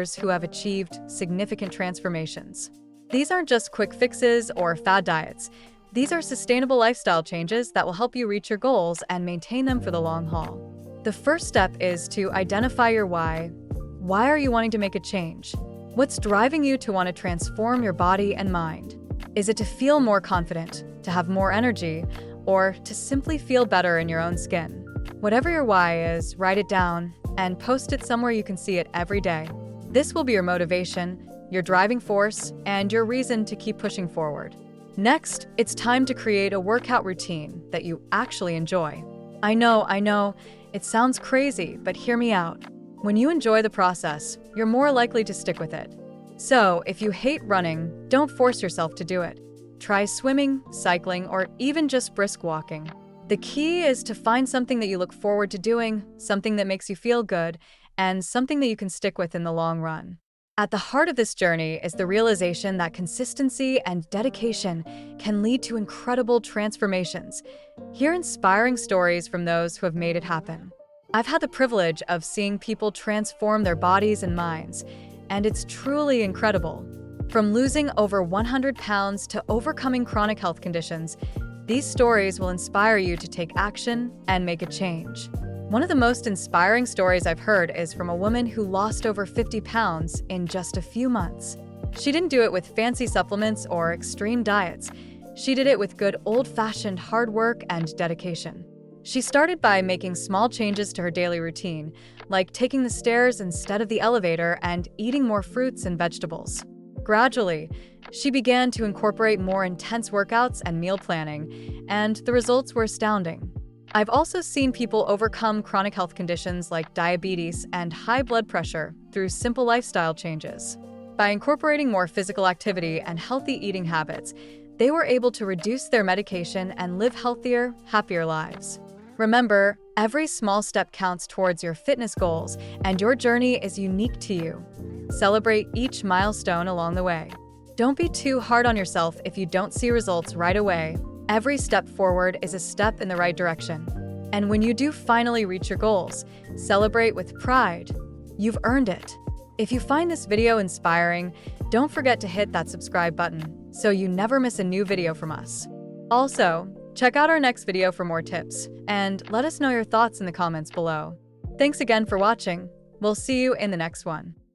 others who have achieved significant transformations. These aren't just quick fixes or fad diets. These are sustainable lifestyle changes that will help you reach your goals and maintain them for the long haul. The first step is to identify your why. Why are you wanting to make a change? What's driving you to want to transform your body and mind? Is it to feel more confident, to have more energy, or to simply feel better in your own skin? Whatever your why is, write it down and post it somewhere you can see it every day. This will be your motivation, your driving force, and your reason to keep pushing forward. Next, it's time to create a workout routine that you actually enjoy. I know, it sounds crazy, but hear me out. When you enjoy the process, you're more likely to stick with it. So, if you hate running, don't force yourself to do it. Try swimming, cycling, or even just brisk walking. The key is to find something that you look forward to doing, something that makes you feel good, and something that you can stick with in the long run. At the heart of this journey is the realization that consistency and dedication can lead to incredible transformations. Hear inspiring stories from those who have made it happen. I've had the privilege of seeing people transform their bodies and minds, and it's truly incredible. From losing over 100 pounds to overcoming chronic health conditions, these stories will inspire you to take action and make a change. One of the most inspiring stories I've heard is from a woman who lost over 50 pounds in just a few months. She didn't do it with fancy supplements or extreme diets. She did it with good old-fashioned hard work and dedication. She started by making small changes to her daily routine, like taking the stairs instead of the elevator and eating more fruits and vegetables. Gradually, she began to incorporate more intense workouts and meal planning, and the results were astounding. I've also seen people overcome chronic health conditions like diabetes and high blood pressure through simple lifestyle changes. By incorporating more physical activity and healthy eating habits, they were able to reduce their medication and live healthier, happier lives. Remember, every small step counts towards your fitness goals, and your journey is unique to you. Celebrate each milestone along the way. Don't be too hard on yourself if you don't see results right away. Every step forward is a step in the right direction. And when you do finally reach your goals, celebrate with pride. You've earned it. If you find this video inspiring, don't forget to hit that subscribe button so you never miss a new video from us. Also, check out our next video for more tips, and let us know your thoughts in the comments below. Thanks again for watching. We'll see you in the next one.